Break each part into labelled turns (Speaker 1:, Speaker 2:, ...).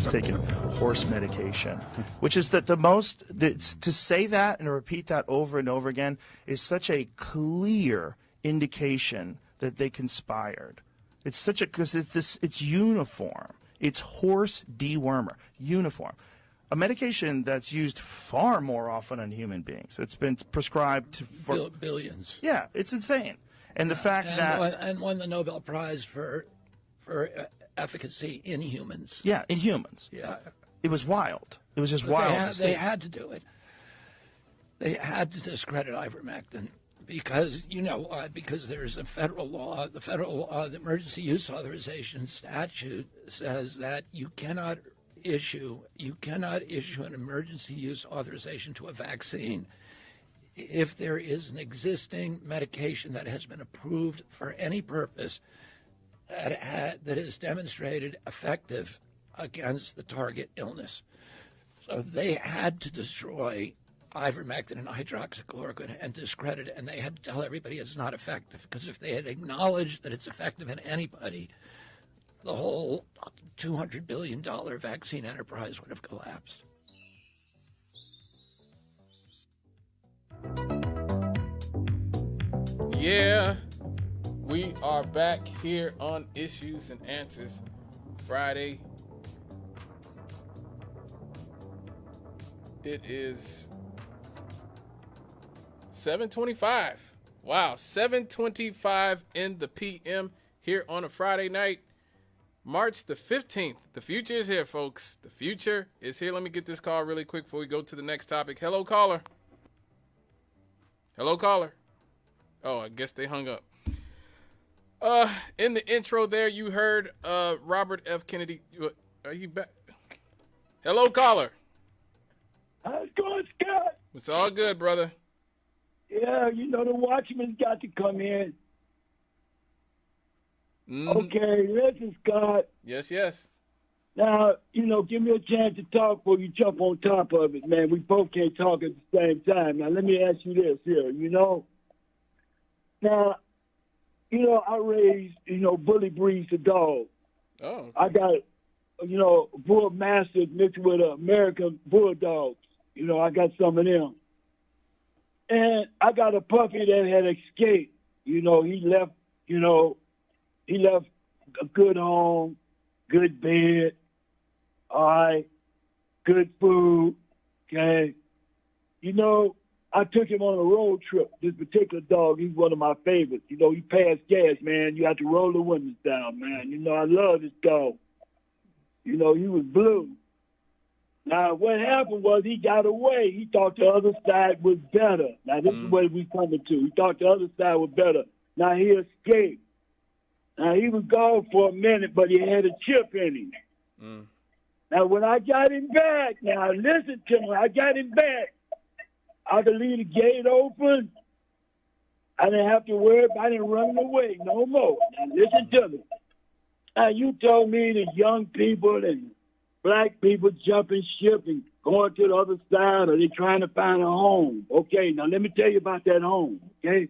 Speaker 1: was taking horse medication, which is that to say that and to repeat that over and over again is such a clear indication that they conspired. It's such a, because it's uniform. It's horse dewormer, uniform. A medication that's used far more often on human beings. It's been prescribed for
Speaker 2: billions.
Speaker 1: Yeah, it's insane. And the fact
Speaker 2: and won the Nobel Prize for efficacy in humans.
Speaker 1: Yeah, in humans.
Speaker 2: Yeah.
Speaker 1: It was wild. It was just wild.
Speaker 2: They had to do it. They had to discredit ivermectin because, because there's a federal law. The federal law, the emergency use authorization statute says that you cannot issue an emergency use authorization to a vaccine if there is an existing medication that has been approved for any purpose that is demonstrated effective against the target illness. So they had to destroy ivermectin and hydroxychloroquine and discredit it, and they had to tell everybody it's not effective, because if they had acknowledged that it's effective in anybody, the whole $200 billion vaccine enterprise would have collapsed.
Speaker 3: Yeah, we are back here on Issues and Answers Friday. It is 7:25. Wow, 7:25 in the PM here on a Friday night, March the 15th. The future is here, folks. The future is here. Let me get this call really quick before we go to the next topic. Hello, caller. Hello, caller. Oh, I guess they hung up. In the intro there, you heard Robert F. Kennedy. Are you back? Hello, caller.
Speaker 4: How's it going, Scott?
Speaker 3: It's all good, brother.
Speaker 4: Yeah, the watchman's got to come in. Okay, listen, Scott.
Speaker 3: Yes.
Speaker 4: Now, give me a chance to talk before you jump on top of it, man. We both can't talk at the same time. Now, let me ask you this here, Now, I raised, bully breeds of dogs.
Speaker 3: Oh, okay.
Speaker 4: I got, bull masters mixed with American bulldogs. I got some of them. And I got a puppy that had escaped. He left a good home, good bed, all right, good food, okay. I took him on a road trip. This particular dog, he's one of my favorites. He passed gas, man. You have to roll the windows down, man. I love this dog. He was blue. Now, what happened was he got away. He thought the other side was better. Now, this is what we coming to. He thought the other side was better. Now, he escaped. Now, he was gone for a minute, but he had a chip in him. Now, when I got him back, now, listen to me. I got him back. I could leave the gate open. I didn't have to worry about him running away no more. Now, listen to me. Now, you told me that young people and black people jumping ship and going to the other side, or they trying to find a home. Okay, now let me tell you about that home, okay?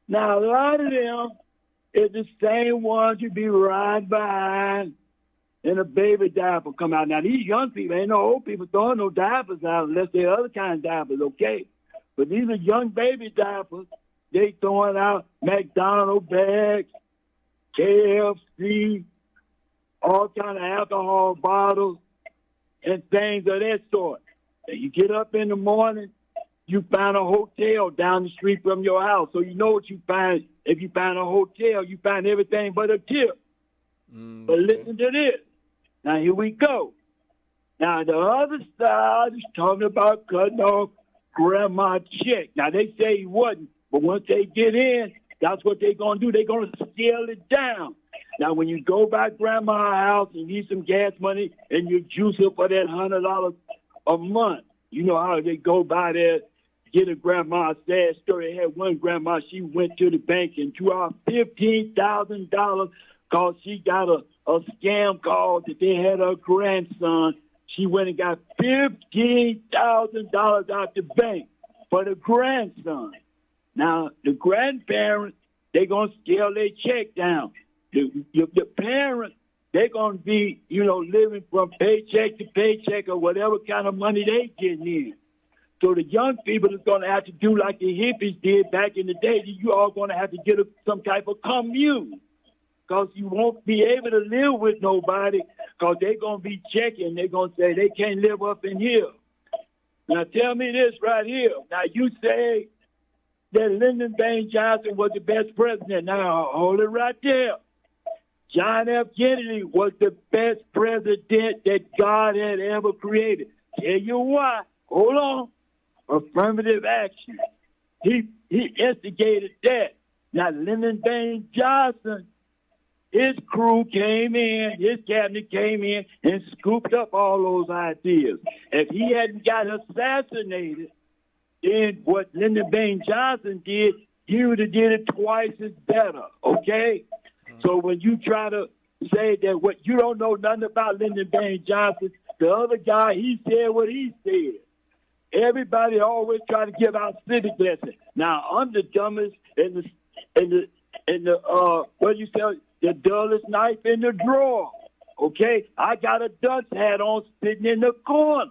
Speaker 4: Now, a lot of them is the same ones you be riding behind and a baby diaper come out. Now, these young people, ain't no old people throwing no diapers out unless they're other kind of diapers, okay? But these are young baby diapers. They throwing out McDonald's bags, KFC, all kind of alcohol bottles, and things of that sort. And you get up in the morning, you find a hotel down the street from your house. So you know what you find. If you find a hotel, you find everything but a tip. But listen to this. Now, here we go. Now, the other side is talking about cutting off grandma check. Now, they say he wasn't, but once they get in, that's what they're going to do. They're going to scale it down. Now, when you go by grandma's house and need some gas money and you juice her for that $100 a month, you know how they go by there, get a grandma. Sad story. I had one grandma, she went to the bank and drew out $15,000 because she got a scam call that they had her grandson. She went and got $15,000 out the bank for the grandson. Now, the grandparents, they're going to scale their check down. The parents, they're going to be, living from paycheck to paycheck or whatever kind of money they getting in. So the young people is going to have to do like the hippies did back in the day. You all going to have to get some type of commune, because you won't be able to live with nobody, because they're going to be checking. They're going to say they can't live up in here. Now tell me this right here. Now you say that Lyndon Baines Johnson was the best president. Now hold it right there. John F. Kennedy was the best president that God had ever created. Tell you why. Hold on. Affirmative action. He instigated that. Now Lyndon Baines Johnson, his crew came in, his cabinet came in and scooped up all those ideas. If he hadn't got assassinated, then what Lyndon Baines Johnson did, he would have did it twice as better, okay? So when you try to say that what you don't know nothing about Lyndon Baines Johnson, the other guy, he said what he said. Everybody always try to give out civic lessons. Now I'm the dumbest in the what you say, the dullest knife in the drawer. Okay, I got a dunce hat on sitting in the corner,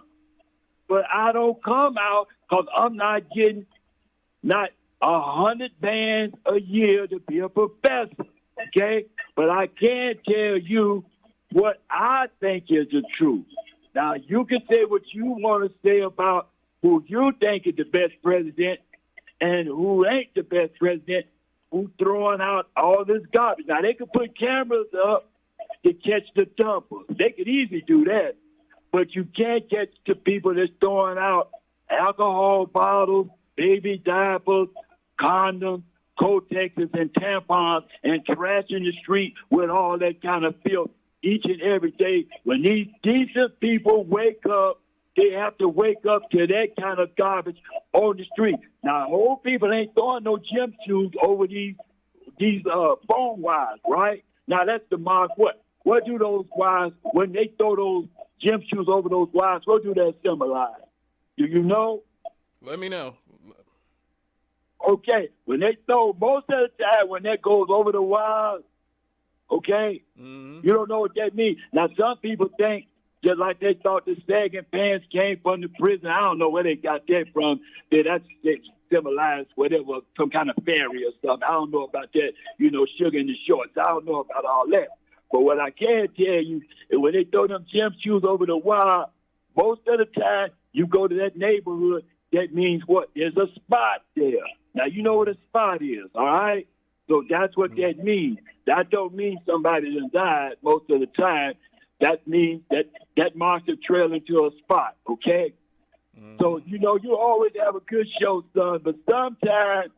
Speaker 4: but I don't come out because I'm not getting not 100 bands a year to be a professor. Okay, but I can tell you what I think is the truth. Now you can say what you want to say about who you think is the best president and who ain't the best president, who throwing out all this garbage. Now, they could put cameras up to catch the dumpers. They could easily do that. But you can't catch the people that's throwing out alcohol bottles, baby diapers, condoms, Kotexes, and tampons, and trash in the street with all that kind of filth each and every day. When these decent people wake up, they have to wake up to that kind of garbage on the street. Now, old people ain't throwing no gym shoes over these phone wires, right? Now, that's the mark. What do those wires, when they throw those gym shoes over those wires, what do that symbolize? Do you know?
Speaker 3: Let me know.
Speaker 4: Okay, when they throw, most of the time when that goes over the wires, okay, you don't know what that means. Now, some people think, just like they thought the sagging pants came from the prison. I don't know where they got that from. That symbolized whatever, some kind of fairy or something. I don't know about that, sugar in the shorts. I don't know about all that. But what I can tell you is when they throw them gym shoes over the wire, most of the time you go to that neighborhood, that means what? There's a spot there. Now, you know what a spot is, all right? So that's what that means. That don't mean somebody done died most of the time. That means that marks a trail into a spot, okay? So, you always have a good show, son, but sometimes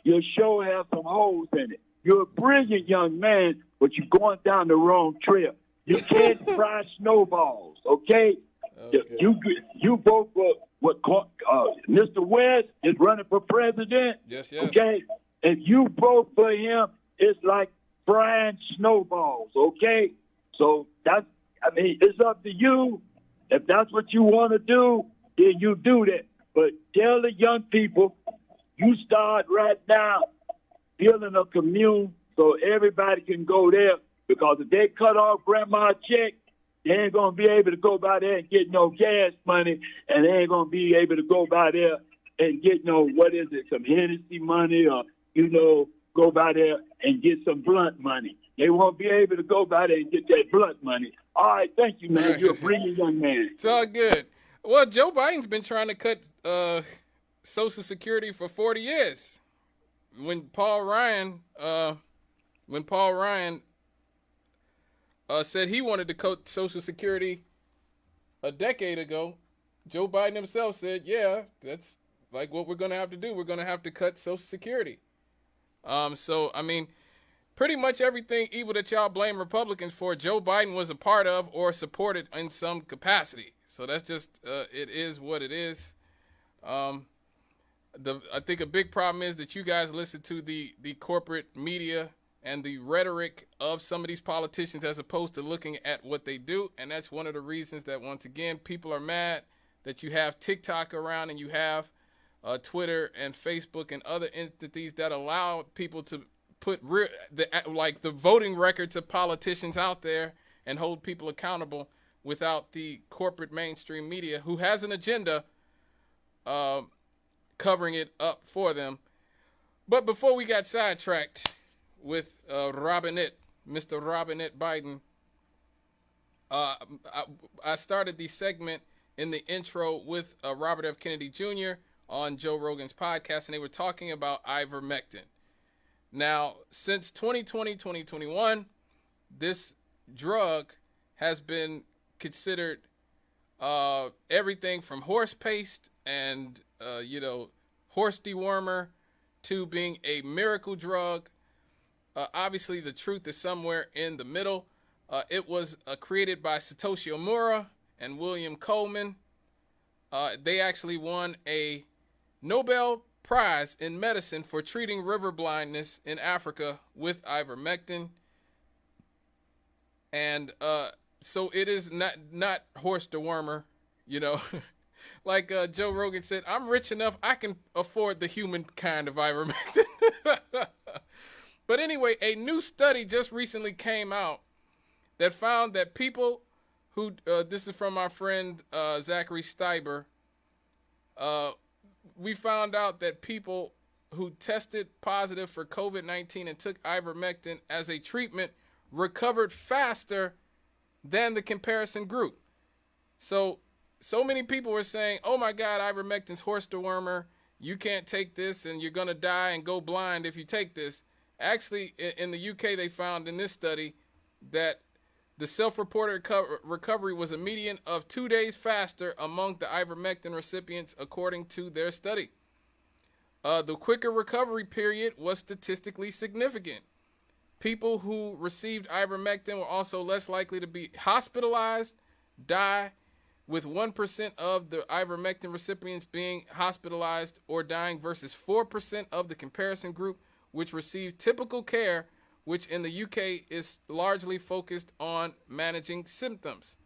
Speaker 4: your show has some holes in it. You're a brilliant young man, but you're going down the wrong trail. You can't fry snowballs, okay? You vote for what Mr. West is running for president,
Speaker 3: yes.
Speaker 4: Okay? If you vote for him, it's like frying snowballs, okay? So it's up to you. If that's what you want to do, then you do that. But tell the young people, you start right now building a commune so everybody can go there. Because if they cut off grandma's check, they ain't going to be able to go by there and get no gas money. And they ain't going to be able to go by there and get some Hennessy money or, go by there and get some blunt money. They won't be able to go by there and get that blunt money. All right, thank you, man. Right. You're a brilliant young man.
Speaker 3: It's all good. Well, Joe Biden's been trying to cut Social Security for 40 years. When Paul Ryan said he wanted to cut Social Security a decade ago, Joe Biden himself said, yeah, that's like what we're going to have to do. We're going to have to cut Social Security. Pretty much everything evil that y'all blame Republicans for, Joe Biden was a part of or supported in some capacity. So that's just, it is what it is. I think a big problem is that you guys listen to the corporate media and the rhetoric of some of these politicians as opposed to looking at what they do. And that's one of the reasons that, once again, people are mad that you have TikTok around and you have Twitter and Facebook and other entities that allow people to put the voting records of politicians out there and hold people accountable without the corporate mainstream media, who has an agenda covering it up for them. But before we got sidetracked with Robinette, Mr. Robinette Biden, I started the segment in the intro with Robert F. Kennedy Jr. on Joe Rogan's podcast, and they were talking about ivermectin. Now, since 2020, 2021, this drug has been considered everything from horse paste and, horse dewormer to being a miracle drug. Obviously, the truth is somewhere in the middle. It was created by Satoshi Omura and William Coleman. They actually won a Nobel Prize in medicine for treating river blindness in Africa with ivermectin. And so it is not horse dewormer, Like Joe Rogan said, I'm rich enough, I can afford the human kind of ivermectin. But anyway, a new study just recently came out that found that people who, this is from our friend Zachary Steiber, we found out that people who tested positive for COVID-19 and took ivermectin as a treatment recovered faster than the comparison group. So many people were saying, oh my God, ivermectin's horse dewormer. You can't take this and you're going to die and go blind if you take this. Actually, in the UK, they found in this study that the self-reported recovery was a median of 2 days faster among the ivermectin recipients, according to their study. The quicker recovery period was statistically significant. People who received ivermectin were also less likely to be hospitalized, die, with 1% of the ivermectin recipients being hospitalized or dying versus 4% of the comparison group, which received typical care, which in the UK is largely focused on managing symptoms.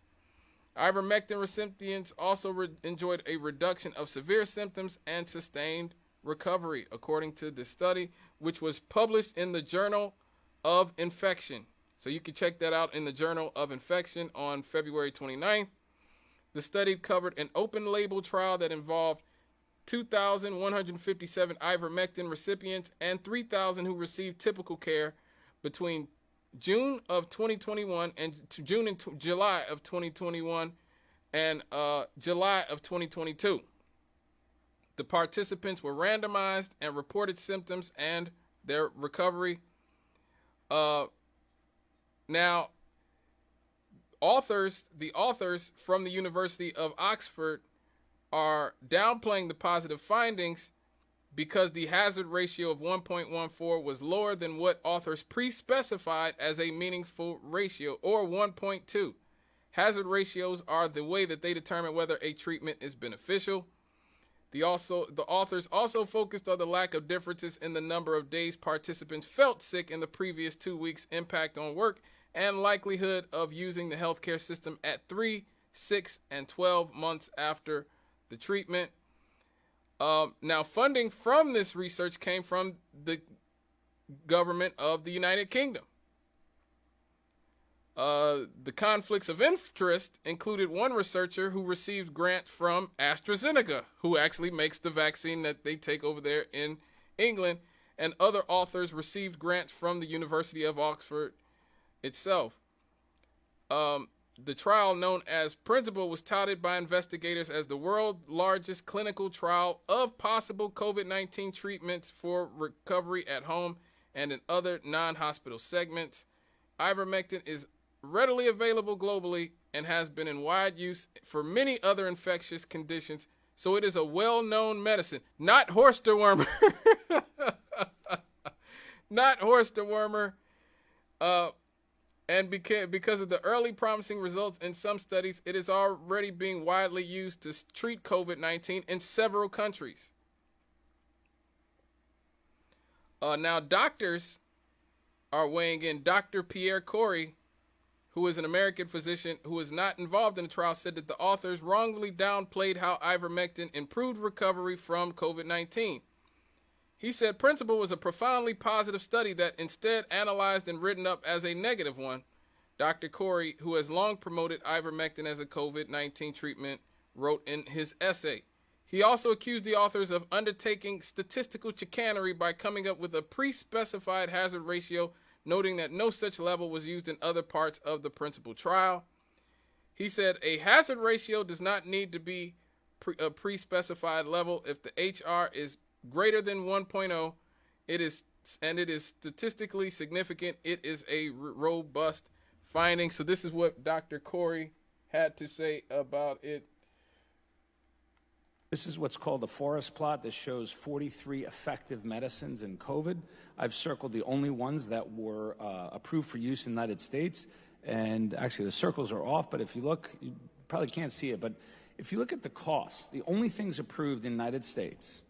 Speaker 3: Ivermectin recipients also enjoyed a reduction of severe symptoms and sustained recovery, according to the study, which was published in the Journal of Infection. So you can check that out in the Journal of Infection on February 29th. The study covered an open-label trial that involved 2,157 ivermectin recipients and 3,000 who received typical care between June of 2021 and June and July of 2021 and July of 2022. The participants were randomized and reported symptoms and their recovery. Now, the authors from the University of Oxford are downplaying the positive findings because the hazard ratio of 1.14 was lower than what authors pre-specified as a meaningful ratio, or 1.2. Hazard ratios are the way that they determine whether a treatment is beneficial. The authors also focused on the lack of differences in the number of days participants felt sick in the previous 2 weeks, impact on work, and likelihood of using the healthcare system at 3, 6, and 12 months after the treatment. Now, funding from this research came from the government of the United Kingdom. The conflicts of interest included one researcher who received grants from AstraZeneca, who actually makes the vaccine that they take over there in England, and other authors received grants from the University of Oxford itself. The trial, known as Principle, was touted by investigators as the world's largest clinical trial of possible COVID-19 treatments for recovery at home and in other non-hospital segments. Ivermectin is readily available globally and has been in wide use for many other infectious conditions, so it is a well-known medicine. Not horse dewormer. Not horse dewormer. And because of the early promising results in some studies, it is already being widely used to treat COVID-19 in several countries. Now, doctors are weighing in. Dr. Pierre Corey, who is an American physician who is not involved in the trial, said that the authors wrongly downplayed how ivermectin improved recovery from COVID-19. He said Principle was a profoundly positive study that instead analyzed and written up as a negative one. Dr. Corey, who has long promoted ivermectin as a COVID-19 treatment, wrote in his essay. He also accused the authors of undertaking statistical chicanery by coming up with a pre-specified hazard ratio, noting that no such level was used in other parts of the principal trial. He said a hazard ratio does not need to be a pre-specified level. If the HR is greater than 1.0, it is statistically significant. It is a robust finding. So this is what Dr. Corey had to say about it.
Speaker 5: This is what's called a forest plot. This shows 43 effective medicines in COVID. I've circled the only ones that were approved for use in the United States. And actually, the circles are off, but if you look, you probably can't see it, but if you look at the costs, the only things approved in the United States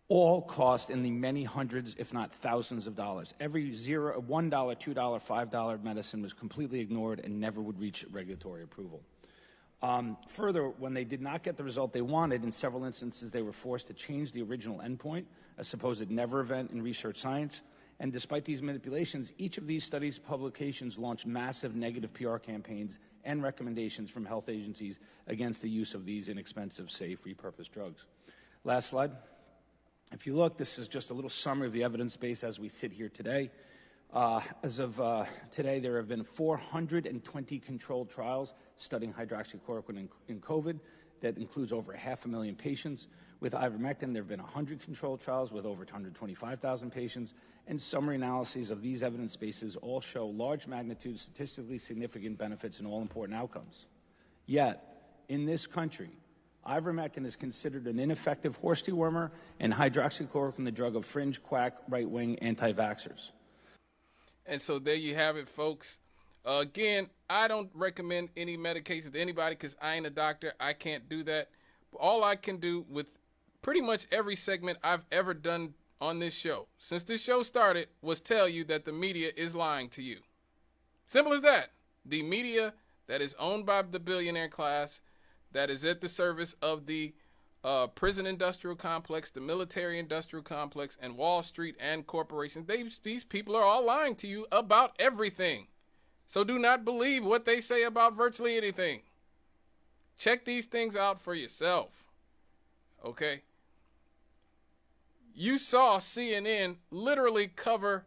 Speaker 5: all cost in the many hundreds, if not thousands of dollars. Every $1, $2, $5 medicine was completely ignored and never would reach regulatory approval. Further, when they did not get the result they wanted, in several instances they were forced to change the original endpoint, a supposed never event in research science. And despite these manipulations, each of these studies' publications launched massive negative PR campaigns and recommendations from health agencies against the use of these inexpensive, safe, repurposed drugs. Last slide. If you look, this is just a little summary of the evidence base as we sit here today. As of today, there have been 420 controlled trials studying hydroxychloroquine in COVID. That includes over 500,000 patients. With ivermectin, there have been 100 controlled trials with over 125,000 patients. And summary analyses of these evidence bases all show large magnitude, statistically significant benefits in all important outcomes. Yet, in this country, ivermectin is considered an ineffective horse dewormer, and hydroxychloroquine the drug of fringe, quack, right-wing anti-vaxxers.
Speaker 3: And so there you have it, folks. Again, I don't recommend any medications to anybody because I ain't a doctor. I can't do that. But all I can do with pretty much every segment I've ever done on this show, since this show started, was tell you that the media is lying to you. Simple as that. The media that is owned by the billionaire class, that is at the service of the prison industrial complex, the military industrial complex, and Wall Street and corporations. These people are all lying to you about everything. So do not believe what they say about virtually anything. Check these things out for yourself. Okay? You saw CNN literally color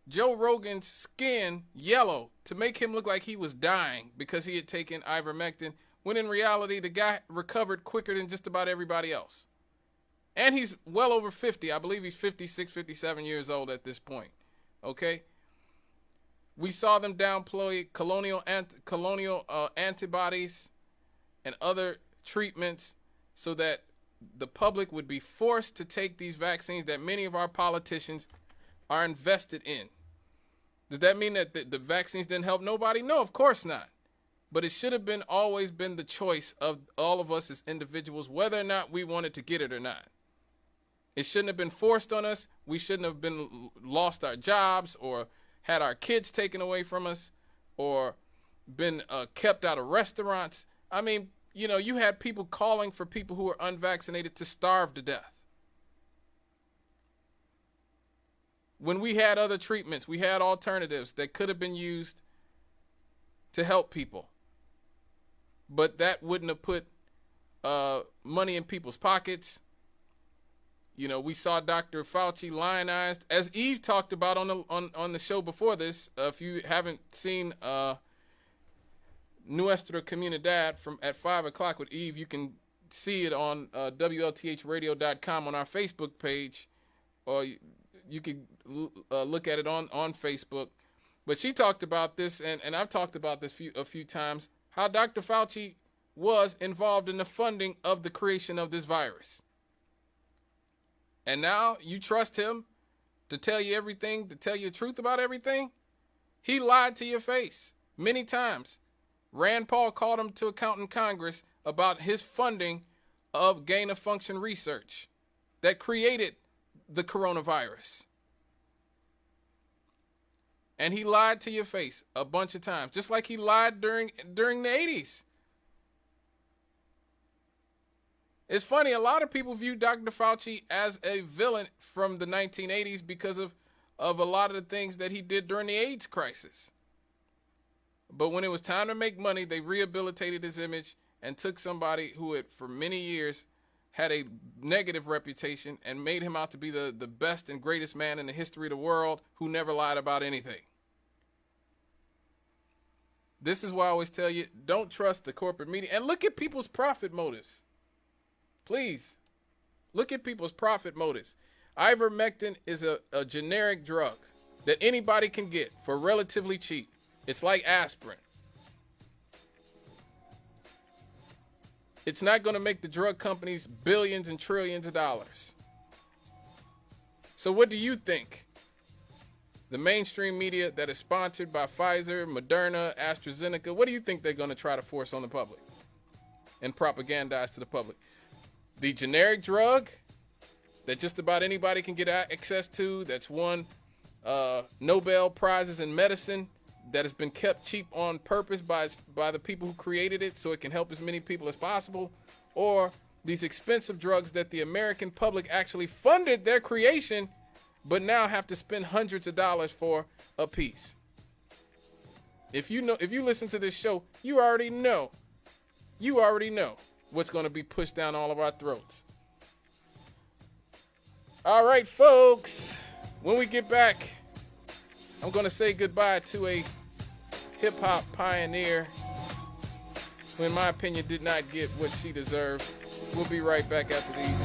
Speaker 3: Joe Rogan's skin yellow to make him look like he was dying because he had taken ivermectin, when in reality, the guy recovered quicker than just about everybody else. And he's well over 50. I believe he's 56, 57 years old at this point. Okay? We saw them downplay colonial antibodies and other treatments so that the public would be forced to take these vaccines that many of our politicians are invested in. Does that mean that the vaccines didn't help nobody? No, of course not. But it should have always been the choice of all of us as individuals, whether or not we wanted to get it or not. It shouldn't have been forced on us. We shouldn't have been lost our jobs or had our kids taken away from us or been kept out of restaurants. I mean, you know, you had people calling for people who were unvaccinated to starve to death. When we had other treatments, we had alternatives that could have been used to help people. But that wouldn't have put money in people's pockets. You know, we saw Dr. Fauci lionized, as Eve talked about on the show before this. If you haven't seen Nuestra Comunidad at 5 o'clock with Eve, you can see it on WLTHradio.com on our Facebook page, or you can look at it on Facebook. But she talked about this, and I've talked about this a few times, how Dr. Fauci was involved in the funding of the creation of this virus. And now you trust him to tell you everything, to tell you the truth about everything? He lied to your face many times. Rand Paul called him to account in Congress about his funding of gain-of-function research that created the coronavirus. And he lied to your face a bunch of times, just like he lied during the 80s. It's funny, a lot of people view Dr. Fauci as a villain from the 1980s because of a lot of the things that he did during the AIDS crisis. But when it was time to make money, they rehabilitated his image and took somebody who had for many years had a negative reputation and made him out to be the best and greatest man in the history of the world who never lied about anything. This is why I always tell you, don't trust the corporate media. And look at people's profit motives. Please, look at people's profit motives. Ivermectin is a generic drug that anybody can get for relatively cheap. It's like aspirin. It's not going to make the drug companies billions and trillions of dollars. So what do you think? The mainstream media that is sponsored by Pfizer, Moderna, AstraZeneca, what do you think they're going to try to force on the public and propagandize to the public? The generic drug that just about anybody can get access to, that's won Nobel Prizes in medicine, that has been kept cheap on purpose by the people who created it so it can help as many people as possible, or these expensive drugs that the American public actually funded their creation but now have to spend hundreds of dollars for a piece. If you listen to this show, you already know what's going to be pushed down all of our throats. All right, folks, when we get back, I'm going to say goodbye to a hip-hop pioneer who, in my opinion, did not get what she deserved. We'll be right back after these.